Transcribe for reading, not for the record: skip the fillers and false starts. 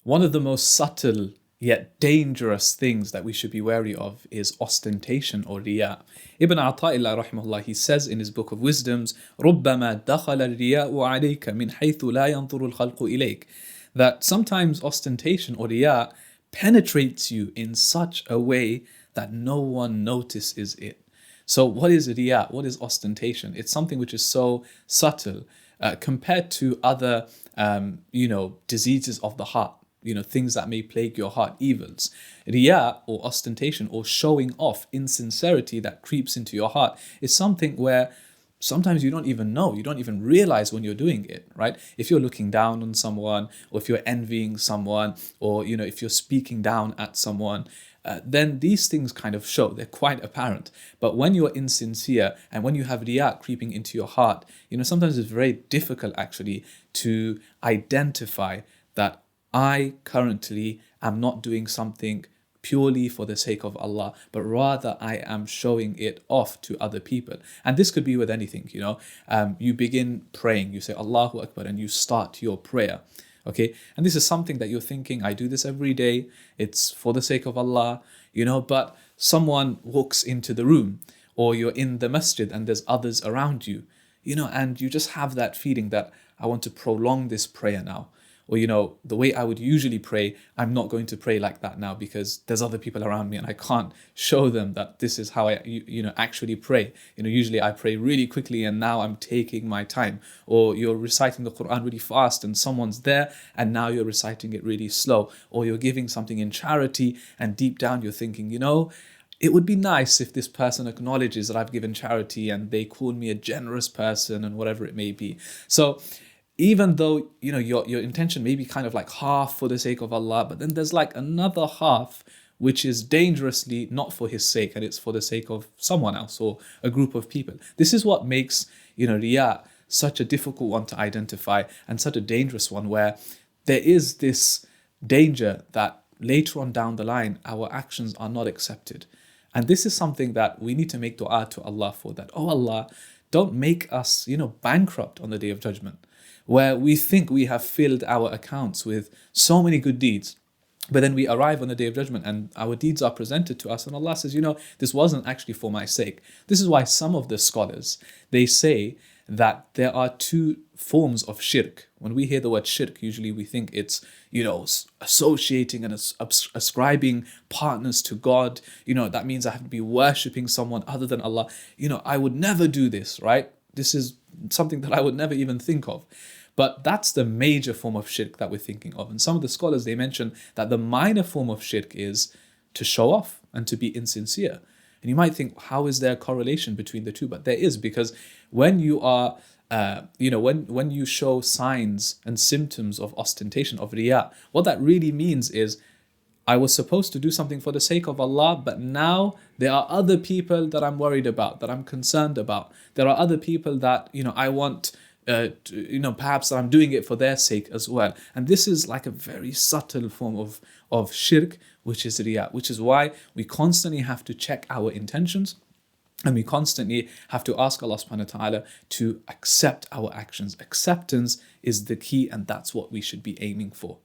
One of the most subtle yet dangerous things that we should be wary of is ostentation or riya. Ibn Ata'illah rahimahullah, he says in his book of wisdoms, رُبَّمَا دَخَلَ الرِّيَاءُ عَلَيْكَ مِنْ حَيْثُ لَا يَنْظُرُ الْخَلْقُ إِلَيْكَ, that sometimes ostentation or riya penetrates you in such a way that no one notices it. So what is riya? What is ostentation? It's something which is so subtle compared to other, diseases of the heart, things that may plague your heart, evils. Riya or ostentation or showing off, insincerity that creeps into your heart is something where sometimes you don't even know, you don't even realize when you're doing it, right? If you're looking down on someone, or if you're envying someone, or if you're speaking down at someone, then these things kind of show, they're quite apparent. But when you're insincere and when you have riya creeping into your heart, sometimes it's very difficult actually to identify that I currently am not doing something purely for the sake of Allah, but rather I am showing it off to other people. And this could be with anything, you begin praying, you say Allahu Akbar, and you start your prayer. Okay, and this is something that you're thinking, I do this every day, it's for the sake of Allah, but someone walks into the room, or you're in the masjid and there's others around you, and you just have that feeling that I want to prolong this prayer now. Or, the way I would usually pray, I'm not going to pray like that now because there's other people around me and I can't show them that this is how I, actually pray. Usually I pray really quickly and now I'm taking my time. Or you're reciting the Quran really fast and someone's there and now you're reciting it really slow. Or you're giving something in charity and deep down you're thinking, it would be nice if this person acknowledges that I've given charity and they call me a generous person and whatever it may be. So even though your intention may be kind of like half for the sake of Allah, but then there's like another half which is dangerously not for His sake, and it's for the sake of someone else or a group of people. This is what makes riya such a difficult one to identify and such a dangerous one, where there is this danger that later on down the line our actions are not accepted. And this is something that we need to make dua to Allah for, that, oh Allah, don't make us bankrupt on the Day of Judgment, where we think we have filled our accounts with so many good deeds, but then we arrive on the Day of Judgment and our deeds are presented to us and Allah says, this wasn't actually for my sake. This is why some of the scholars, they say that there are two forms of shirk. When we hear the word shirk, usually we think it's, associating and ascribing partners to God. That means I have to be worshipping someone other than Allah. I would never do this, right? This is something that I would never even think of. But that's the major form of shirk that we're thinking of. And some of the scholars, they mention that the minor form of shirk is to show off and to be insincere. And you might think, how is there a correlation between the two? But there is, because when you are, when you show signs and symptoms of ostentation, of riya, what that really means is, I was supposed to do something for the sake of Allah, but now there are other people that I'm worried about, that I'm concerned about. There are other people that, I want, perhaps I'm doing it for their sake as well. And this is like a very subtle form of shirk, which is riya, which is why we constantly have to check our intentions. And we constantly have to ask Allah subhanahu wa ta'ala to accept our actions. Acceptance is the key, and that's what we should be aiming for.